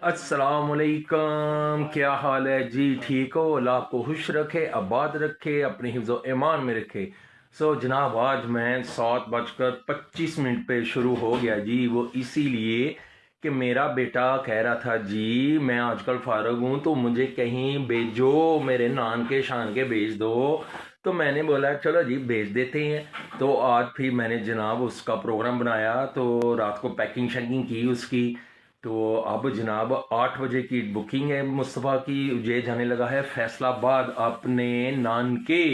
अस्सलामुअलैकुम, क्या हाल है जी? ठीक हो? अल्लाह आपको खुश रखे, आबाद रखे, अपने हिफ्ज़ ईमान में रखे। जनाब, आज मैं 7:25 पे शुरू हो गया जी। वो इसीलिए कि मेरा बेटा कह रहा था जी मैं आजकल फ़ारग हूँ तो मुझे कहीं भेजो, मेरे नान के शान के भेज दो। तो मैंने बोला चलो जी भेज देते हैं। तो आज फिर मैंने जनाब उसका प्रोग्राम बनाया, तो रात को पैकिंग शैकिंग की उसकी। तो अब जनाब 8 बजे की बुकिंग है मुस्तफ़ा की। ये जाने लगा है फैसलाबाद अपने नानके।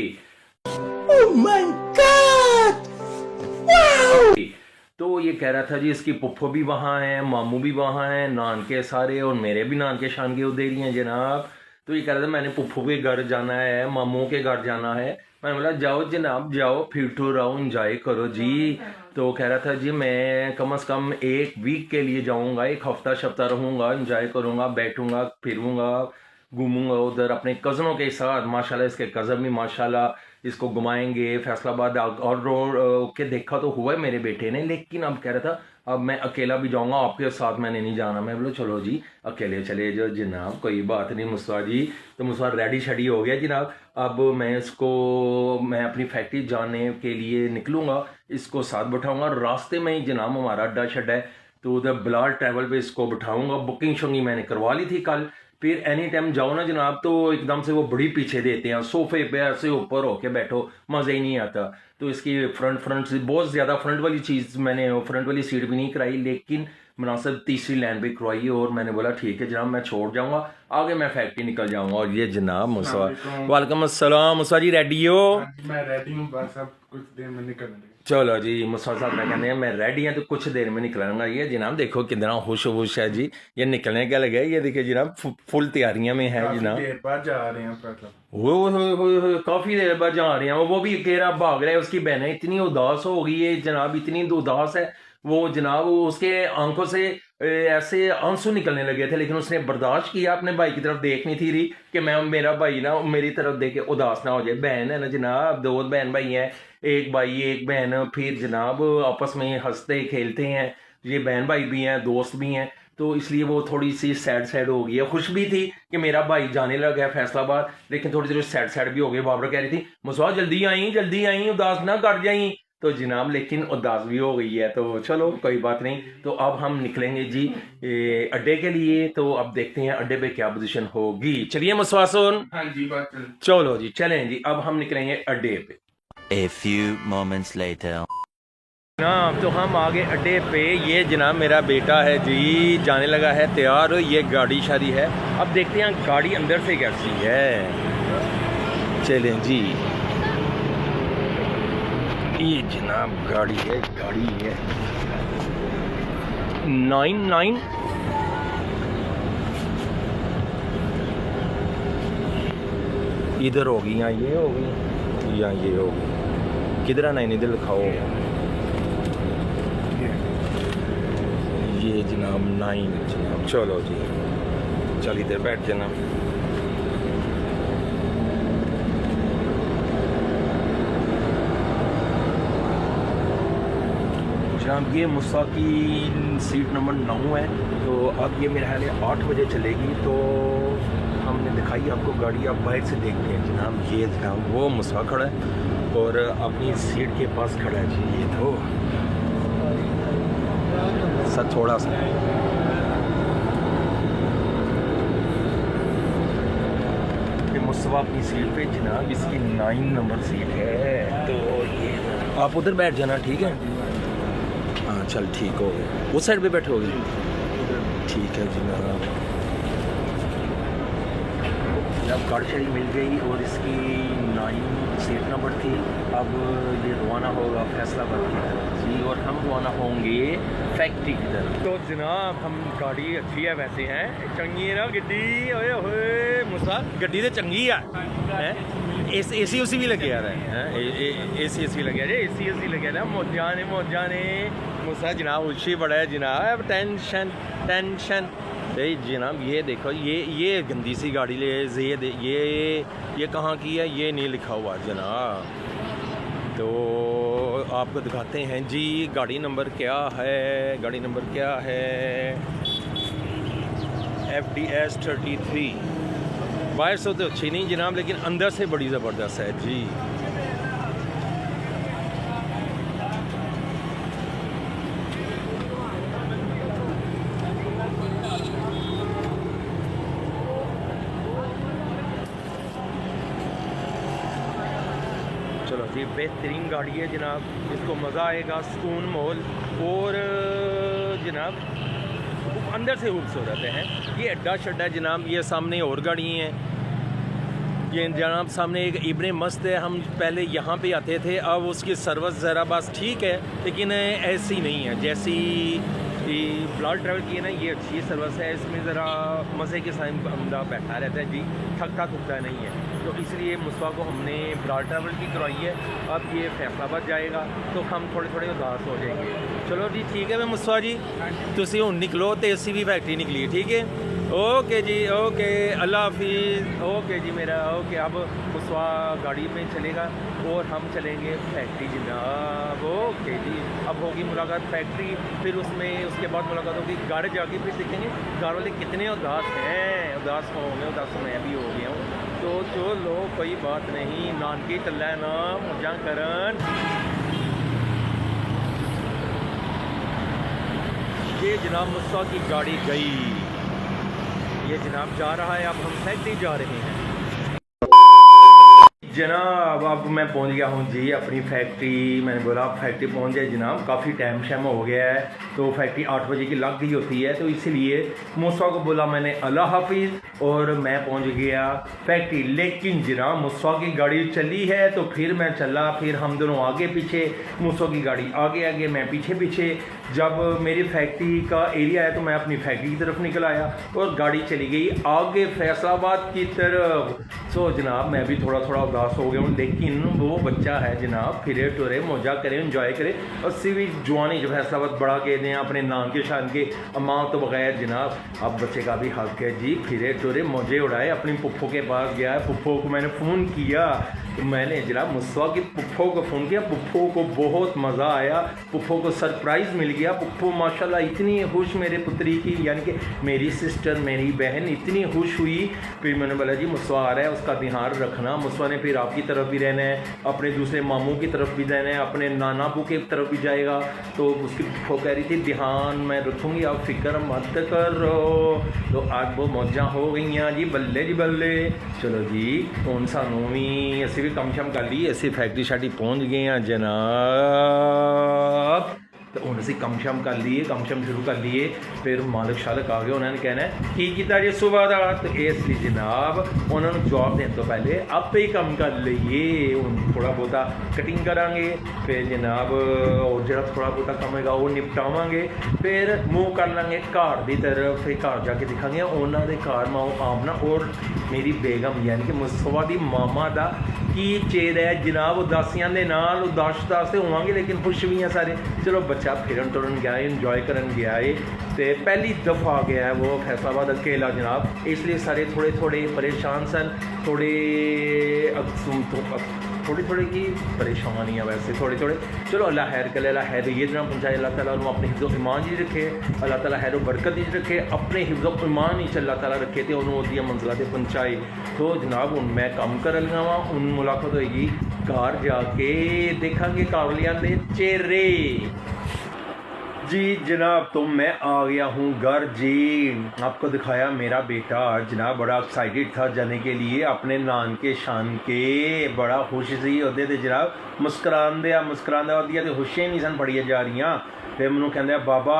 Oh my God! Wow! तो ये कह रहा था जी इसकी पुप्पो भी वहाँ हैं, मामू भी वहाँ हैं, नानके सारे, और मेरे भी नानके शान के उधेरी हैं जनाब। तो ये कह रहा था मैंने पुप्पो के घर जाना है, मामू के घर जाना है। मैंने बोला जाओ जनाब जाओ, फिर टू रहो, इंजॉय करो जी। तो कह रहा था जी मैं कम से कम 1 वीक के लिए जाऊँगा, 1 हफ्ता शफ्ता रहूँगा, इंजॉय करूँगा, बैठूँगा, फिरूँगा, घूमूंगा उधर अपने कज़नों के साथ। माशाल्लाह इसके कज़न भी माशाल्लाह इसको घुमाएंगे फैसलाबाद। और रोड के देखा तो हुआ है मेरे बेटे ने, लेकिन अब कह रहा था अब मैं अकेला भी जाऊंगा, आपके साथ मैंने नहीं जाना। मैं बोलो चलो जी अकेले चले जाओ जनाब, कोई बात नहीं मुस्तफा जी। तो मुस्तफा रेडी शेडी हो गया जनाब। अब मैं अपनी फैक्ट्री जाने के लिए निकलूँगा, इसको साथ बैठाऊँगा। रास्ते में ही जनाब हमारा अड्डा शड्डा है, तो उधर बिलाल ट्रैवल पे इसको बिठाऊँगा। बुकिंग शुकिंग मैंने करवा ली थी कल। फिर एनी टाइम जाओ ना जनाब तो एकदम से वो बड़ी पीछे देते हैं, सोफे पे ऐसे ऊपर होके बैठो, मज़ा ही नहीं आता। तो इसकी फ्रंट से बहुत ज़्यादा फ्रंट वाली चीज़, मैंने फ्रंट वाली सीट भी नहीं कराई, लेकिन मुनासिब तीसरी लाइन पे करवाई। और मैंने बोला ठीक है जनाब मैं छोड़ जाऊंगा, आगे मैं फैक्ट्री निकल जाऊंगा। और ये जनाब मुसवा, वालेकुम अस्सलाम। मुसवा जी रेडी हो? मैं रेडी हूँ, बस अब कुछ देर में निकलने लगे। चलो जी मुस्तफा साहब मैं कहते हैं मैं रेडी हैं, तो कुछ देर में निकलूंगा। ये जनाब देखो कितना खुश है जी, ये निकलने का लगे। ये देखिए जनाब फुल तैयारियां में है जनाब। देर बाद जा रहे हैं मतलब वो काफी देर बाद जा रहे हैं। वो भी अकेला भाग रहा है, उसकी बहनें इतनी उदास हो गई है जनाब, इतनी उदास है वो जनाब। उसके आंखों से ऐसे आंसू निकलने लगे थे, लेकिन उसने बर्दाश्त किया, अपने भाई की तरफ देखनी थी रही कि मैं मेरा भाई ना मेरी तरफ देख के उदास ना हो जाए। बहन है ना जनाब, 2 बहन भाई हैं, एक भाई एक बहन। फिर जनाब आपस में हंसते खेलते हैं, ये बहन भाई भी हैं, दोस्त भी हैं। तो इसलिए वो थोड़ी सी सैड हो गई है। खुश भी थी कि मेरा भाई जाने लगा है फैसलाबाद, लेकिन थोड़ी थोड़ी सैड भी हो गई। बाबरा कह रही थी मुसवा जल्दी आई, उदास ना कर जाई। तो जनाब लेकिन उदास भी हो गई है, तो चलो कोई बात नहीं। तो अब हम निकलेंगे जी अड्डे के लिए। तो अब देखते हैं अड्डे पे क्या पोजीशन होगी। चलिए मुसवा सुन। हाँ जी बात चलो जी चलें जी, अब हम निकलेंगे अड्डे पे। A few moments later. जनाब तो हम आगे अड्डे पे। ये जनाब मेरा बेटा है जी, जाने लगा है तैयार। ये गाड़ी शादी है, अब देखते हैं गाड़ी अंदर से कैसी है। चलें जी, ये जनाब गाड़ी है 99। इधर होगी या ये होगी या ये होगी, किधर 9 इधर लिखाओ। ये जनाब 9 जनाब। चलो जी चल इधर बैठ जाना। जनाब ये मुस्सा की सीट नंबर 9 है। तो अब ये मेरे ख्याल है 8 बजे चलेगी। तो हमने दिखाई आपको गाड़ी, आप बाहर से देखते हैं जनाब। ये जनाब वो मुस्सा खड़ा है और अपनी सीट के पास खड़ा है जी। ये तो सर थोड़ा सा मुस्तफा अपनी सीट पे जनाब, इसकी 9 नंबर सीट है। तो ये आप उधर बैठ जाना, ठीक है? हाँ चल ठीक हो गया, उस साइड पे बैठोगे, ठीक है जनाब। जब गाड़ी शाड़ी मिल गई और इसकी 9 सीट नंबर थी, अब ये रवाना होगा फैसलाबाद की तरफ जी, और हम रवाना होंगे फैक्ट्री की तरफ। तो जनाब हम गाड़ी अच्छी है वैसे हैं, चंगी है ना गड्डी। ओए होए मुसा गड्डी तो चंगी है। एसी उसी भी लगे यार है, एसी लगे यार, एसी लगे ना। मौजा ने मुसा जनाब उच्छी बड़ा है जनाब। टेंशन जनाब। ये देखो ये गंदी सी गाड़ी ले, ये कहाँ की है ये नहीं लिखा हुआ जनाब। तो आपको दिखाते हैं जी गाड़ी नंबर क्या है, गाड़ी नंबर क्या है। FDS 33। बाहर से तो अच्छी नहीं जनाब, लेकिन अंदर से बड़ी ज़बरदस्त है जी। चलो जी, बेहतरीन गाड़ी है जनाब, इसको मज़ा आएगा, सुकून माहौल और जनाब अंदर से खूबसूरत है। ये अड्डा शड्डा जनाब, ये सामने और गाड़ी हैं, ये जनाब सामने एक इब्ने मस्त है। हम पहले यहाँ पे आते थे, अब उसकी सर्विस ज़रा बस ठीक है, लेकिन ऐसी नहीं है जैसी ब्लाड ट्रैवल की है ना, ये अच्छी सर्विस है। इसमें ज़रा मज़े के साथ बंदा बैठा रहता है जी, थकता थकता नहीं है। तो इसलिए मुस्तफ़ा को हमने ब्लाड ट्रैवल की करवाई है। अब ये फैसलाबाद जाएगा तो हम थोड़े थोड़े उदास हो जाएंगे। चलो जी ठीक है, मैं मुस्तफ़ा जी तुसी हुण निकलो तो एसी भी फैक्ट्री निकली है, ठीक है। ओके जी, ओके, अल्लाह हाफिज़। ओके जी मेरा ओके। अब मुस्तफ़ा गाड़ी में चलेगा और हम चलेंगे फैक्ट्री जनाब। ओके जी, अब होगी मुलाकात फैक्ट्री, फिर उसमें उसके बाद मुलाकात होगी घर जाके, फिर देखेंगे घर वाले कितने उदास हैं। उदास होंगे, उदास मैं भी हो गया हूँ। तो चलो कोई बात नहीं, नानकी चल ना मजा करन। ये जनाब मुस्तफ़ा की गाड़ी गई, ये जनाब जा रहा है, अब हम फैक्ट्री जा रहे हैं जनाब। अब मैं पहुंच गया हूं जी अपनी फैक्ट्री। मैंने बोला आप फैक्ट्री पहुंच जाए जनाब, काफ़ी टाइम शैम हो गया है, तो फैक्ट्री 8 बजे की लग गई होती है, तो इसीलिए मुस्तफ़ा को बोला मैंने अल्लाह हाफिज़ और मैं पहुंच गया फैक्ट्री। लेकिन जनाब मुस्तफ़ा की गाड़ी चली है तो फिर मैं चला, फिर हम दोनों आगे पीछे, मुस्तफ़ा की गाड़ी आगे आगे, मैं पीछे पीछे। जब मेरी फैक्ट्री का एरिया है तो मैं अपनी फैक्ट्री की तरफ निकल आया और गाड़ी चली गई आगे फैसलाबाद की तरफ। तो जनाब मैं भी थोड़ा थोड़ा उदास हो गया हूँ, लेकिन वो बच्चा है जनाब, फिरे टुरे मौजा करे, इंजॉय करे। और भी जवानी जो फैसलाबाद बड़ा के दें अपने नाम के शान के, अम्मा तो बगैर जनाब। अब बच्चे का भी हक है जी, फिरे टुरे मौजे उड़ाए। अपनी पुप्पो के पास गया, पुप्पो को मैंने फ़ोन किया, तो मैंने जनाब मुस्तफ़ा की पुप्पो को फ़ोन किया। पुप्पो को बहुत मज़ा आया, पुप्पो को सरप्राइज़ मिल गया। पुप्पो माशाल्लाह इतनी खुश मेरे पुत्री की, यानी कि मेरी सिस्टर, मेरी बहन इतनी खुश हुई। फिर मैंने बोला जी मुस्तफ़ा आ रहा है, उसका ध्यान रखना। मुस्तफ़ा ने फिर आपकी तरफ भी रहना है, अपने दूसरे मामू की तरफ भी रहना है, अपने नाना बू की तरफ भी जाएगा। तो उसकी पुप्पो कह रही थी ध्यान मैं रखूँगी, आप फिक्र मत करो। तो आज वो मौजा हो गई हैं जी, बल्ले जी बल्ले। चलो जी हुण सानू भी असीं भी कम शम कर ली, असीं फैक्ट्री शाटी पहुँच गए हैं जनाब। तो हुण असीं कम शम कर लिए, कम शम शुरू कर लिए। फिर मालिक शालक आ गए, उन्होंने कहना है की कीता जी सुबह का। तो इसलिए जनाब उन्होंने जवाब देने तो पहले आपे ही कम कर लीए। हुण थोड़ा बहुता कटिंग करांगे, फिर जनाब और जो थोड़ा बहुता कम होगा वो निपटावांगे, फिर मूव कर लेंगे घर की तरफ। फिर घर जाके दिखांगे उन्होंने घर माओ आमना और मेरी बेगम यानी कि मुस्तफ़ा दी मामा दा की चेहरा है जनाब। उदासियां दे नाल उदास तो होवांगे, लेकिन खुश भी हैं सारे। चलो बच्चा फिरन टुरन गया है, इंजॉय करन गया है, तो पहली दफ़ा गया है वो फैसलाबाद अकेला जनाब, इसलिए सारे थोड़े थोड़े परेशान सन, थोड़ी थोड़ी की परेशानियाँ वैसे थोड़े थोड़े। चलो अल्लाह खैर करे, अल्लाह खैर ये तरह पहुँचाए, अल्लाह ताला उन्होंने अपने हिफ्ज़ो ईमान ही रखे, अल्लाह ताला खैर बरकत ही रखे, अपने हिफ्ज़ो ईमान ही अल्लाह ताला रखे तो उन्होंने मंजिला से पहुँचाए। तो जनाब हूँ मैं कम कर लगा वा, उन मुलाकात होएगी घर जाके, देखांगे कावलियां दे चेहरे जी जनाब। तो मैं आ गया हूँ घर जी, आपको दिखाया मेरा बेटा जनाब बड़ा एक्साइटेड था जाने के लिए अपने नान के शान के, बड़ा खुश सी होते थे जनाब, मुस्करांदा दिया तो खुशियाँ नहीं सन बड़िया जा रही। फिर मैनू कहते बाबा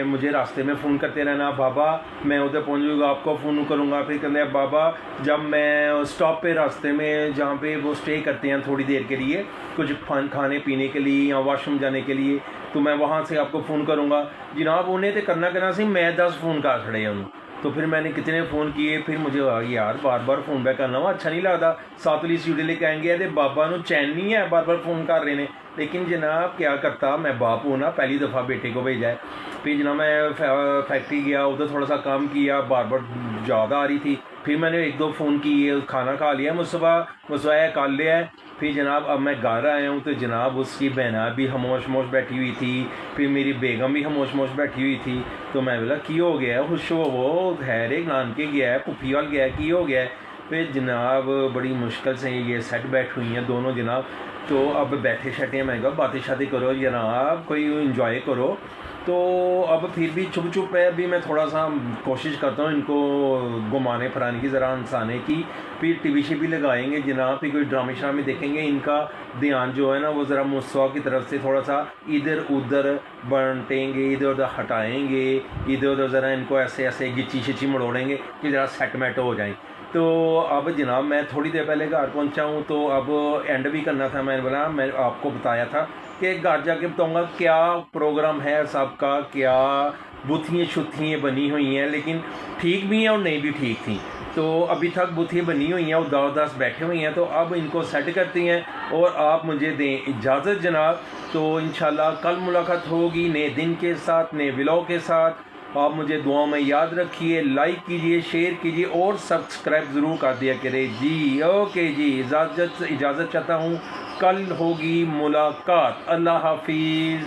मुझे रास्ते में फ़ोन करते रहना, बाबा मैं उधर पहुँचूँगा आपको फ़ोन करूँगा। फिर कहते हैं बाबा जब मैं स्टॉप पे रास्ते में जहाँ पे वो स्टे करते हैं थोड़ी देर के लिए, कुछ खाने पीने के लिए या वॉशरूम जाने के लिए, तो मैं वहाँ से आपको फ़ोन करूँगा। जनाब उन्हें तो करना सी, मैं 10 फ़ोन कर खड़े हूँ। तो फिर मैंने कितने फ़ोन किए, फिर मुझे यार बार बार फ़ोन बैक करना अच्छा नहीं लगता। सातली सीढ़ी लेके आएंगे तो बाबा नू चैन नहीं है, बार बार फ़ोन कर रहे हैं। लेकिन जनाब क्या करता, मैं बाप हूँ ना, पहली दफ़ा बेटे को भेजा है। फिर जनाब मैं फैक्ट्री गया, उधर थोड़ा सा काम किया, बार बार ज़्यादा आ रही थी, फिर मैंने 1-2 फ़ोन किए, खाना खा लिया मुसवा कर लिया है। फिर जनाब अब मैं घर आया हूँ तो जनाब उसकी बहना भी खामोश बैठी हुई थी, फिर मेरी बेगम भी खामोश बैठी हुई थी। तो मैं बोला की हो गया है, खुश हो वो खैर नानके गया है, पुफी वाल गया है, की हो गया है। फिर जनाब बड़ी मुश्किल से ये सेट बैठ हुई हैं दोनों जनाब। तो अब बैठे शैठे हैं, मैं कहा बातें शातें करो जनाब, कोई इंजॉय करो। तो अब फिर भी चुप है, अभी मैं थोड़ा सा कोशिश करता हूँ इनको घुमाने फिराने की, ज़रा हंसाने की। फिर टीवी भी लगाएंगे जनाब, फिर कोई ड्रामे श्रामे देखेंगे। इनका ध्यान जो है ना वो ज़रा मुसवा की तरफ से थोड़ा सा इधर उधर बांटेंगे, इधर उधर हटाएंगे, इधर उधर ज़रा इनको ऐसे ऐसे गिच्ची शिच्ची मड़ोड़ेंगे कि ज़रा सेटमेट हो जाए। तो अब जनाब मैं थोड़ी देर पहले घर पहुंचा हूं, तो अब एंड भी करना था। मैंने बोला मैं आपको बताया था कि घर जाके बताऊंगा क्या प्रोग्राम है सबका, क्या बुथियाँ शुथियाँ बनी हुई हैं, लेकिन ठीक भी हैं और नहीं भी ठीक थी। तो अभी तक बुथियाँ बनी हुई हैं, उदास बैठे हुई हैं, तो अब इनको सेट करती हैं और आप मुझे दें इजाज़त जनाब। तो इंशाल्लाह कल मुलाकात होगी नए दिन के साथ, नए व्लॉग के साथ। आप मुझे दुआ में याद रखिए, लाइक कीजिए, शेयर कीजिए और सब्सक्राइब ज़रूर कर दिया करें जी। ओके जी, इजाज़त चाहता हूँ, कल होगी मुलाकात। अल्लाह हाफिज़।